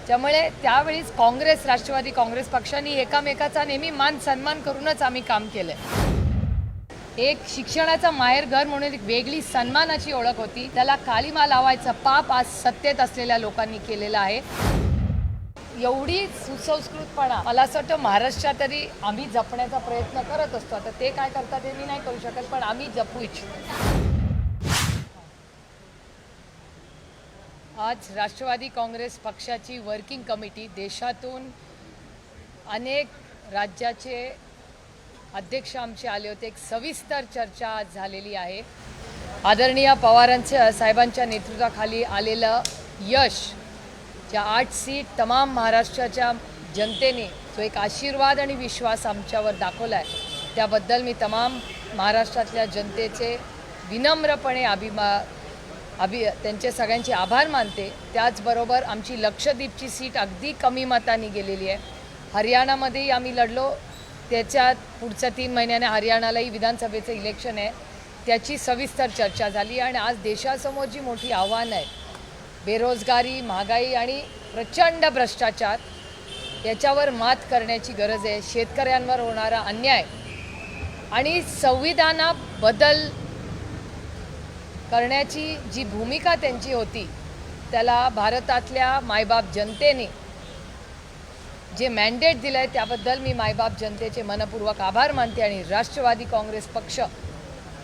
त्यामुळे त्यावेळीच काँग्रेस राष्ट्रवादी काँग्रेस पक्षांनी एकामेकाचा नेहमी मान सन्मान करूनच आम्ही काम केलं. एक शिक्षणाचा माहेरघर म्हणून एक वेगळी सन्मानाची ओळख होती, त्याला काळीमा लावायचं पाप आज सत्तेत असलेल्या लोकांनी केलेलं आहे. एवढी सुसंस्कृतपणा मला असं वाटतं महाराष्ट्रात तरी आम्ही जपण्याचा प्रयत्न करत असतो. आता ते काय करतात हे मी नाही करू शकत, पण आम्ही जपू इच्छितो. आज राष्ट्रवादी काँग्रेस पक्षाची वर्किंग कमिटी देशातून अनेक राज्याचे अध्यक्ष आमचे आले होते. एक सविस्तर चर्चा आज झालेली आहे. आदरणीय पवारांच्या साहेबांच्या नेतृत्वाखाली आलेलं यश, ज्या 8 सीट तमाम महाराष्ट्राच्या जनतेने जो एक आशीर्वाद आणि विश्वास आमच्यावर दाखवला आहे, त्याबद्दल मी तमाम महाराष्ट्रातल्या जनतेचे विनम्रपणे त्यांचे सगळ्यांचे आभार मानते. त्याचबरोबर आमची लक्षद्वीपची सीट अगदी कमी मतांनी गेलेली आहे. हरियाणामध्येही आम्ही लढलो, त्याच्यात पुढच्या 3 महिन्याने हरियाणालाही विधानसभेचं इलेक्शन आहे, त्याची सविस्तर चर्चा झाली. आणि आज देशासमोर जी मोठी आव्हानं आहेत, बेरोजगारी, महागाई आणि प्रचंड भ्रष्टाचार, याच्यावर मात करण्याची गरज आहे. शेतकऱ्यांवर होणारा अन्याय आणि संविधानात बदल करण्याची जी भूमिका त्यांची होती, त्याला भारतातल्या मायबाप जनतेने जे मॅन्डेट दिलं आहे त्याबद्दल मी मायबाप जनतेचे मनपूर्वक आभार मानते. आणि राष्ट्रवादी काँग्रेस पक्ष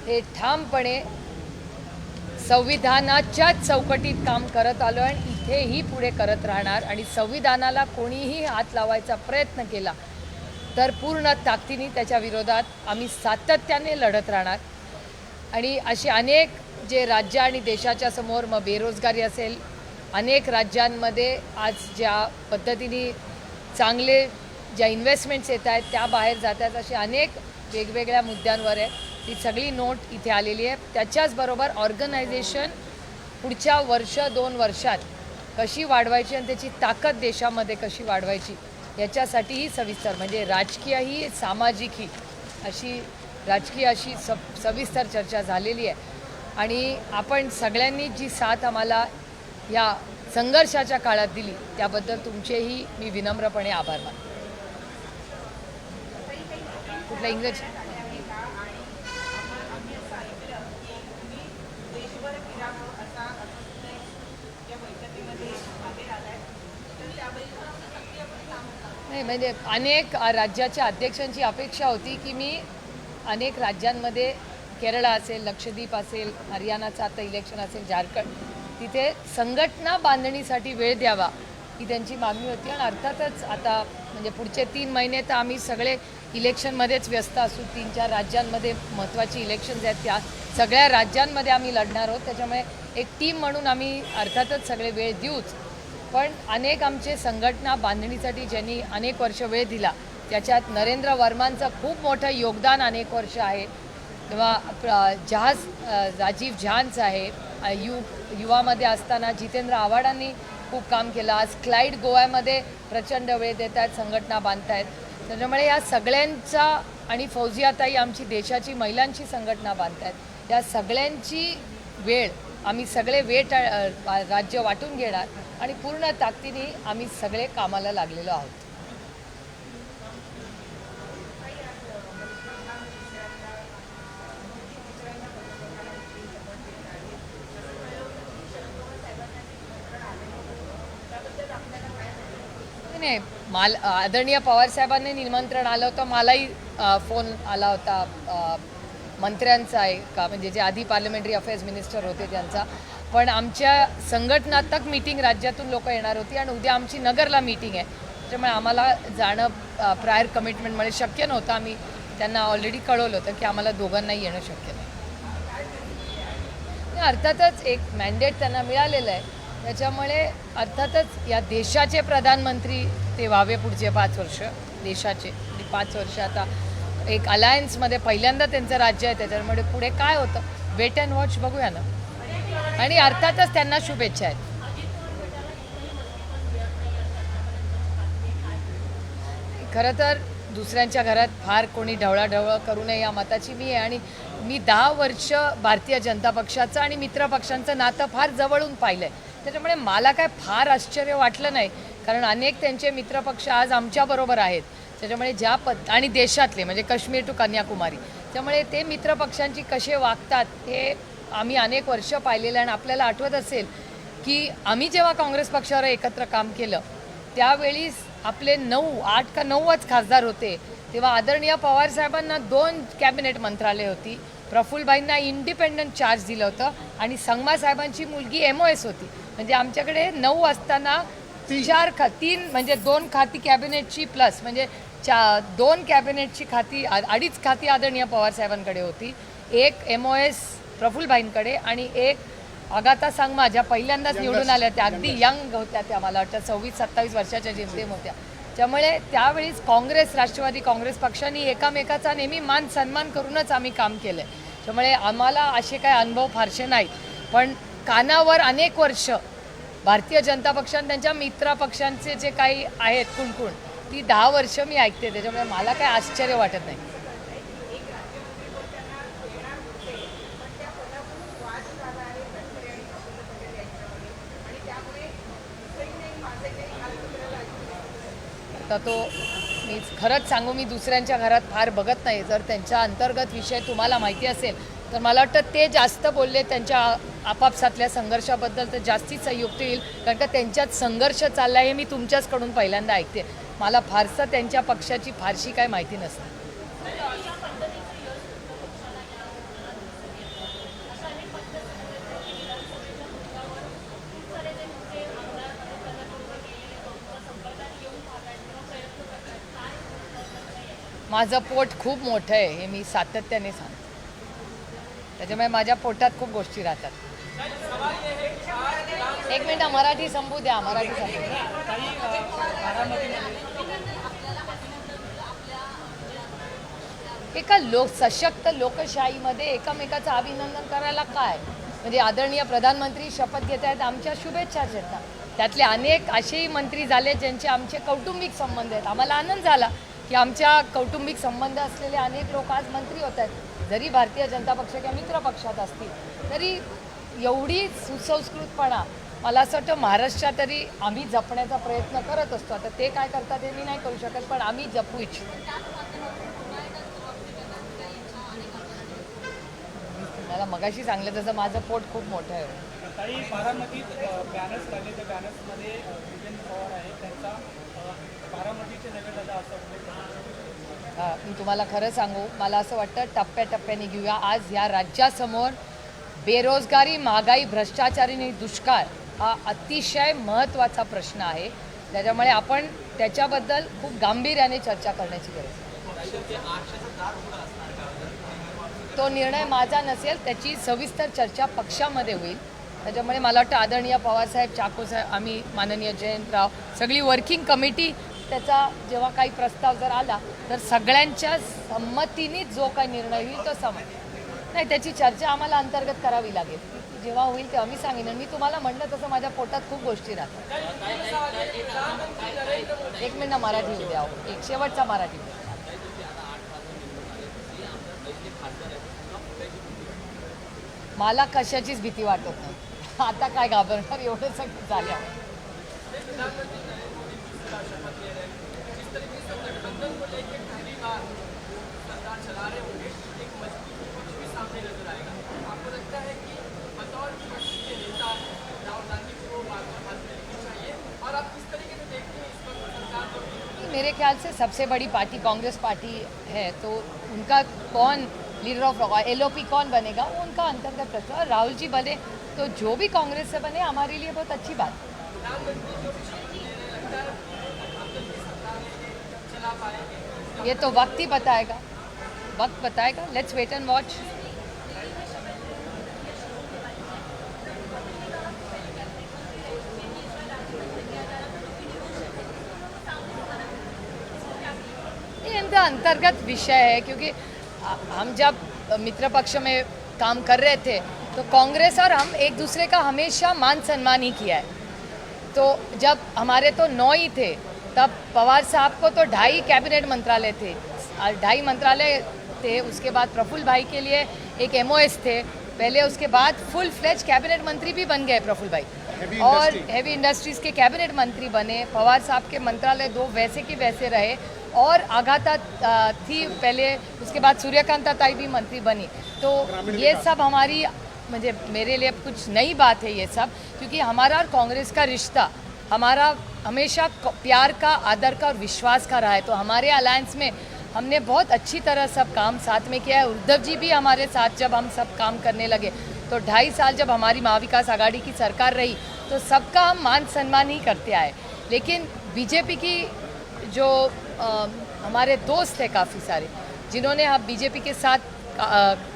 हे ठामपणे संविधानाच्याच चौकटीत काम करत आलो आहे आणि इथेही पुढे करत राहणार. आणि संविधानाला कोणीही हात लावायचा प्रयत्न केला तर पूर्ण ताकदीने त्याच्या विरोधात आम्ही सातत्याने लढत राहणार. आणि असे अनेक जे राज्य आणि देशाच्या समोर, मग बेरोजगारी असेल, अनेक राज्यांमध्ये आज ज्या पद्धतीने चांगले ज्या इन्व्हेस्टमेंट्स येत आहेत त्या बाहेर जात आहेत, असे अनेक वेगवेगळ्या मुद्द्यांवर आहे. ती सगळी नोट इथे आलेली आहे. त्याच्याचबरोबर ऑर्गनायझेशन पुढच्या 1-2 वर्षात कशी वाढवायची आणि त्याची ताकद देशामध्ये कशी वाढवायची याच्यासाठीही सविस्तर, म्हणजे राजकीयही सामाजिकही अशी सविस्तर चर्चा झालेली आहे. आणि आपण सगळ्यांनी जी साथ आम्हाला या संघर्षाच्या काळात दिली त्याबद्दल तुमचेही मी विनम्रपणे आभार मानतो. कुठला इंग्रजी? नाही, म्हणजे अनेक राज्याच्या अध्यक्षांची अपेक्षा होती की मी अनेक राज्यांमध्ये, केरळ असेल, लक्षद्वीप असेल, हरियाणाचं आता इलेक्शन असेल, झारखंड, तिथे संघटना बांधणीसाठी वेळ द्यावा ही त्यांची मागणी होती. आणि अर्थातच आता म्हणजे पुढचे 3 महिने तर आम्ही सगळे इलेक्शनमध्येच व्यस्त असू. 3-4 राज्यांमध्ये महत्त्वाची इलेक्शन्स आहेत, त्या सगळ्या राज्यांमध्ये आम्ही लढणार आहोत. त्याच्यामुळे एक टीम म्हणून आम्ही अर्थातच सगळे वेळ देऊच, पण अनेक आमचे संघटना बांधणीसाठी ज्यांनी अनेक वर्ष वेळ दिला त्याच्यात नरेंद्र वर्मांचं खूप मोठं योगदान अनेक वर्ष आहे, किंवा राजीव झांचं आहे. युवामध्ये असताना जितेंद्र आव्हाडांनी खूप काम केलं. आज क्लाइड गोव्यामध्ये प्रचंड वेळ देत आहेत, संघटना बांधत आहेत. त्याच्यामुळे या सगळ्यांचा, आणि फौजियाताई आमची देशाची महिलांची संघटना बांधत आहेत, या सगळ्यांची वेळ आम्ही सगळे राज्य वाटून घेणार आणि पूर्ण ताकदीने आम्ही सगळे कामाला लागलेलो आहोत. नाही, आदरणीय पवारसाहेबांनी निमंत्रण आलं होतं, मलाही फोन आला होता मंत्र्यांचा आहे का, म्हणजे जे आधी पार्लमेंटरी अफेअर्स मिनिस्टर होते त्यांचा. पण आमच्या संघटनात्मक मीटिंग राज्यातून लोक येणार होती आणि उद्या आमची नगरला मीटिंग आहे, त्याच्यामुळे आम्हाला जाणं प्रायर कमिटमेंटमुळे शक्य नव्हतं. आम्ही त्यांना ऑलरेडी कळवलं होतं की आम्हाला दोघांनाही येणं शक्य नाही. अर्थातच एक मॅन्डेट त्यांना मिळालेलं आहे, त्याच्यामुळे अर्थातच या देशाचे प्रधानमंत्री ते व्हावे पुढचे 5 वर्ष देशाचे. 5 वर्ष आता एक अलायन्समध्ये पहिल्यांदा त्यांचं राज्य आहे, त्याच्यामुळे पुढे काय होतं वेट अँड वॉच बघूया ना. आणि अर्थातच त्यांना शुभेच्छा आहेत. खरं तर दुसऱ्यांच्या घरात फार कोणी ढवळाढवळ करू नये या मताची मी आहे. आणि मी 10 वर्ष भारतीय जनता पक्षाचं आणि मित्र पक्षांचं नातं फार जवळून पाहिलं आहे, त्याच्यामुळे मला काय फार आश्चर्य वाटलं नाही कारण अनेक त्यांचे मित्रपक्ष आज आमच्याबरोबर आहेत. त्याच्यामुळे आणि देशातले म्हणजे काश्मीर टू कन्याकुमारी, त्यामुळे ते मित्रपक्षांची कसे वागतात हे आम्ही अनेक वर्ष पाहिलेलं आहे. आणि आपल्याला आठवत असेल की आम्ही जेव्हा काँग्रेस पक्षावर एकत्र काम केलं त्यावेळी आपले 8 का 9च खासदार होते. तेव्हा आदरणीय पवारसाहेबांना 2 कॅबिनेट मंत्रालय होती, प्रफुल्लभाईंना इंडिपेंडंट चार्ज दिलं होतं आणि संगमा साहेबांची मुलगी MOS होती. म्हणजे आमच्याकडे 9 असताना 3 म्हणजे 2 खाती कॅबिनेटची प्लस म्हणजे 2 कॅबिनेटची खाती 2.5 खाती आदरणीय पवारसाहेबांकडे होती, 1 MOS प्रफुल्लभाईंकडे आणि 1 अगाथा संगमा ज्या पहिल्यांदाच निवडून आल्या त्या अगदी यंग होत्या, त्या मला वाटतं 26-27 वर्षाच्या जिंतेम होत्या. त्यामुळे त्यावेळीच काँग्रेस राष्ट्रवादी काँग्रेस पक्षांनी एकामेकाचा नेहमी मान सन्मान करूनच आम्ही काम केलं आहे. त्यामुळे आम्हाला असे काही अनुभव फारसे नाहीत. पण कानावर अनेक वर्ष भारतीय जनता पक्षाने त्यांच्या मित्रपक्षांचे जे काही आहेत कुणकुण ती 10 वर्ष मी ऐकते. त्याच्यामुळे मला काही आश्चर्य वाटत नाही. आता तो मी खरंच सांगू, मी दुसऱ्यांच्या घरात फार बघत नाही. जर त्यांच्या अंतर्गत विषय तुम्हाला माहिती असेल तर मला वाटतं ते जास्त बोलले त्यांच्या आपापसातल्या संघर्षाबद्दल तर जास्तीच संयुक्त येईल, कारण का त्यांच्यात संघर्ष चालला हे मी तुमच्याचकडून पहिल्यांदा ऐकते. मला फारसं त्यांच्या पक्षाची फारशी काय माहिती नसते. माझं पोट खूप मोठं आहे हे मी सातत्याने सांगते. त्याच्यामुळे माझ्या पोटात खूप गोष्टी राहतात. एक मिनिट मराठी संपू द्या. एका सशक्त लोकशाहीमध्ये एकमेकाचं अभिनंदन करायला काय, म्हणजे आदरणीय प्रधानमंत्री शपथ घेत आहेत, आमच्या शुभेच्छा देतात. त्यातले अनेक असेही मंत्री झाले ज्यांचे आमचे कौटुंबिक संबंध आहेत. आम्हाला आनंद झाला की आमच्या कौटुंबिक संबंध असलेले अनेक लोक आज मंत्री होत आहेत. जरी भारतीय जनता पक्ष किंवा मित्र पक्षात असतील तरी एवढी सुसंस्कृतपणा मला असं वाटतं महाराष्ट्रात तरी आम्ही जपण्याचा प्रयत्न करत असतो. आता ते काय करतात हे मी नाही करू शकत, पण आम्ही जपू इच्छितो. मला मगाशी सांगलं तसं माझं पोट खूप मोठं आहे. काही बारामतीत बॅनर्स लागले, त्या बॅनर्समध्ये विजय पवार आहे, त्यांचा बारामतीचे नगरदादा असं मी तुम्हाला खरं सांगू, मला असं वाटतं टप्प्याटप्प्याने घेऊया. आज या राज्यासमोर बेरोजगारी, महागाई, भ्रष्टाचार आणि दुष्काळ हा अतिशय महत्त्वाचा प्रश्न आहे. त्याच्यामुळे आपण त्याच्याबद्दल खूप गांभीर्याने चर्चा करण्याची गरज आहे. तो निर्णय माझा नसेल, त्याची सविस्तर चर्चा पक्षामध्ये होईल. त्याच्यामुळे मला वाटतं आदरणीय पवारसाहेब, चाकोसाहेब, आम्ही माननीय जयंतराव, सगळी वर्किंग कमिटी त्याचा जेव्हा काही प्रस्ताव जर आला तर सगळ्यांच्या संमतीने जो काही निर्णय होईल तो नाही, त्याची चर्चा आम्हाला अंतर्गत करावी लागेल. जेव्हा होईल तेव्हा मी सांगेन. मी तुम्हाला म्हणलं तसं माझ्या पोटात खूप गोष्टी राहतात. एक मिनिट मराठी द्या, एक शेवटचा मराठी. मला कशाचीच भीती वाटत नाही. आता काय घाबरणार, एवढं सगळं झालं. मेरे ख्याल से सबसे बड़ी पार्टी कांग्रेस पार्टी है, तो उनका कौन लीडर ऑफ LOP कौन बनेगा वो उनका अंतर्गत प्रश्न है. राहुल जी बने तो जो भी कांग्रेस से बने हमारे लिए बहुत अच्छी बात. ये तो वक्त ही बताएगा, वक्त बताएगा. Let's wait and watch. ये इनका अंतर्गत विषय है, क्योंकि हम जब मित्र पक्ष में काम कर रहे थे तो कांग्रेस और हम एक दूसरे का हमेशा मान सम्मान ही किया है. तो जब हमारे तो 9 ही थे, तब पवार साहब को तो 2.5 कैबिनेट मंत्रालय थे, 2.5 मंत्रालय थे. उसके बाद प्रफुल्ल भाई के लिए एक MOS थे पहले, उसके बाद फुल फ्लेज कैबिनेट मंत्री भी बन गए प्रफुल्ल भाई. और हैवी इंडस्ट्रीज के कैबिनेट मंत्री बने, पवार साहब के मंत्रालय 2 वैसे के वैसे रहे, और आगाता थी पहले, उसके बाद सूर्यकांता ताई भी मंत्री बनी। तो ये सब हमारी मुझे मेरे लिए कुछ नई बात है ये सब, क्योंकि हमारा और कांग्रेस का रिश्ता हमारा हमेशा प्यार का, आदर का और विश्वास का रहा है। तो हमारे अलायंस में हमने बहुत अच्छी तरह सब काम साथ में किया है। उद्धव जी भी हमारे साथ जब हम सब काम करने लगे, तो 2.5 साल जब हमारी महाविकास आघाड़ी की सरकार रही, तो सबका हम मान सम्मान ही करते आए। लेकिन बीजेपी की जो हमारे दोस्त हैं काफ़ी सारे, जिन्होंने अब बीजेपी के साथ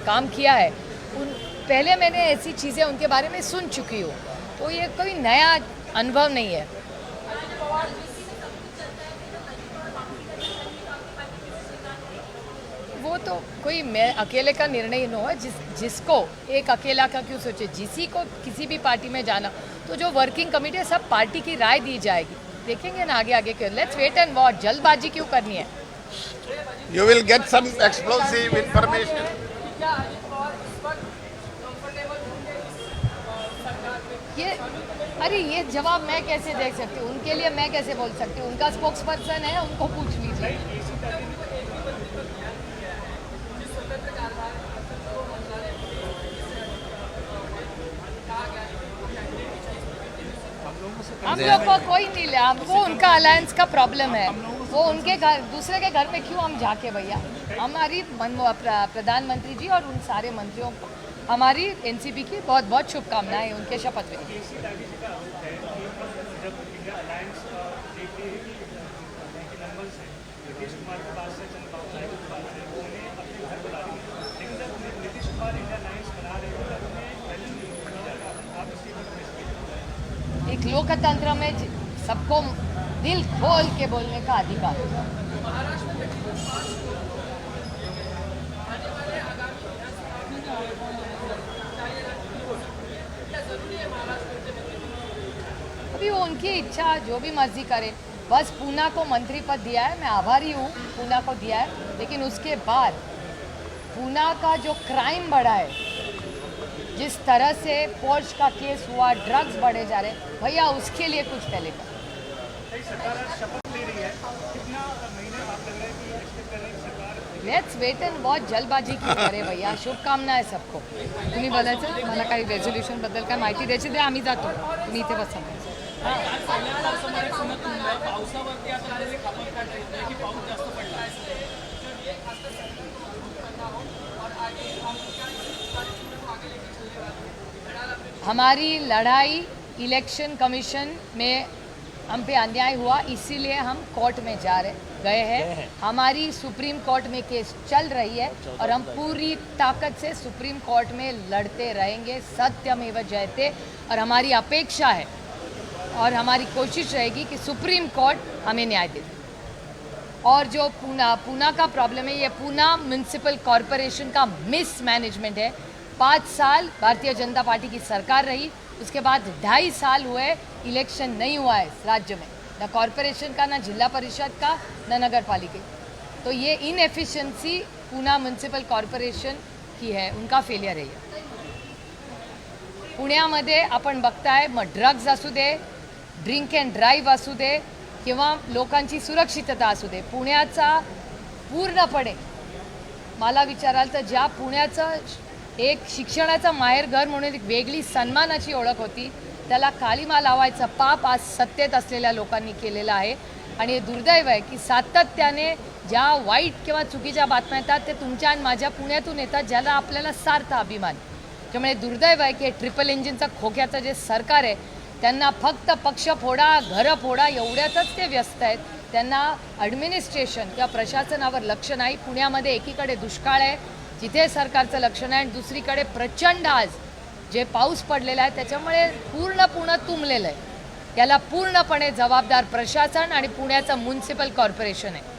काम किया है, उन पहले मैंने ऐसी चीज़ें उनके बारे में सुन चुकी हूँ, तो ये कोई नया अनुभव नहीं है। वो तो कोई मैं अकेले का निर्णय न हो, जिसको एक अकेला का क्यों सोचे, जिसी को किसी भी पार्टी में जाना, तो जो वर्किंग कमेटी है सब पार्टी की राय दी जाएगी, देखेंगे ना आगे आगे क्यों। लेट्स वेट एंड वॉच, जल्दबाजी क्यों करनी है। You will get some explosive information. ये अरे ये जवाब मैं कैसे दे सकती हूँ, उनके लिए मैं कैसे बोल सकती हूँ, उनका स्पोक्स पर्सन है, उनको पूछ लीजिए। हम लोग को कोई नहीं लिया, वो उनका अलायंस का प्रॉब्लम है, वो उनके घर, दूसरे के घर में क्यों हम जाके भैया। हमारी प्रधानमंत्री जी और उन सारे मंत्रियों को हमारी एनसीपी की बहुत बहुत शुभकामनाएं, उनके शपथ में। एक लोकतंत्र में सबको दिल खोल के बोलने का अधिकार है। अभी वो उनकी इच्छा, जो भी मर्जी करे। बस पूना को मंत्री पद दिया है, मैं आभारी हूँ पूना को दिया है, लेकिन उसके बाद पूना का जो क्राइम बढ़ा है, जिस तरह से पोर्च का केस हुआ, ड्रग्स बढ़े जा रहे, भैया उसके लिए कुछ पहले का। लेट्स वेट एंड वॉच, जल्दबाजी क्यों करे भैया। शुभकामनाएं सबको। तुम्ही बोलायचं, मला काही रेझोल्युशन बद्दल काय माहिती द्यायची ते आम्ही जातो, तुम्ही इथे बसा। हमारी लड़ाई इलेक्शन कमीशन में हम पे अन्याय हुआ, इसीलिए हम कोर्ट में गए हैं। हमारी सुप्रीम कोर्ट में केस चल रही है और हम पूरी ताकत से सुप्रीम कोर्ट में लड़ते रहेंगे। सत्यमेव जयते। और हमारी अपेक्षा है और हमारी कोशिश रहेगी कि सुप्रीम कोर्ट हमें न्याय दे। और जो पूना का प्रॉब्लम है, ये पूना म्यूनिसिपल कॉरपोरेशन का मिसमैनेजमेंट है। 5 साल भारतीय जनता पार्टी की सरकार रही, उसके बाद 2.5 साल हुए इलेक्शन नहीं हुआ है राज्य में, न कॉरपोरेशन का, न जिला परिषद का, न नगर पालिका। तो ये इनएफिशिएंसी पूना म्युनिसिपल कॉर्पोरेशन की है, उनका फेलियर आहे। पुण्यामध्ये आपण बघताय, मग ड्रग्ज असू दे, ड्रिंक अँड ड्राईव्ह असू दे, किंवा लोकांची सुरक्षितता असू दे, पुण्याचा पूर्णपणे मला विचाराल तर ज्या पुण्याचं एक शिक्षणाचं माहेरघर म्हणून एक वेगळी सन्मानाची ओळख होती, त्याला काळीमा लावायचं पाप आज सत्तेत असलेल्या लोकांनी केलेलं आहे। आणि हे दुर्दैव आहे की सातत्याने ज्या वाईट किंवा चुकीच्या बातम्या येतात ते तुमच्या आणि माझ्या पुण्यातून येतात, ज्याला आपल्याला सार्थ अभिमान। त्यामुळे दुर्दैव आहे की ट्रिपल इंजिनचं खोक्याचं जे सरकार आहे, त्यांना फक्त पक्ष फोडा, घर फोडा एवढ्यातच ते व्यस्त आहेत। त्यांना ॲडमिनिस्ट्रेशन किंवा प्रशासनावर लक्ष नाही। पुण्यामध्ये एकीकडे दुष्काळ आहे, जिथे सरकारचं लक्ष नाही, आणि दुसरीकडे प्रचंड आज जे पाऊस पडलेला आहे त्याच्यामुळे पूर्ण पुणे तुंबलेलं आहे। याला पूर्णपणे जबाबदार प्रशासन आणि पुण्याचं म्युनिसिपल कॉर्पोरेशन आहे।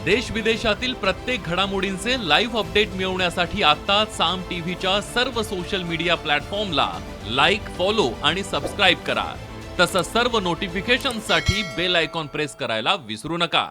देश विदेशातील प्रत्येक घडामोडींचे लाईव्ह अपडेट मिळवण्यासाठी आता साम टीव्हीच्या सर्व सोशल मीडिया प्लॅटफॉर्मला लाईक, फॉलो आणि सबस्क्राईब करा। तसंच सर्व नोटिफिकेशनसाठी बेल आयकॉन प्रेस करायला विसरू नका।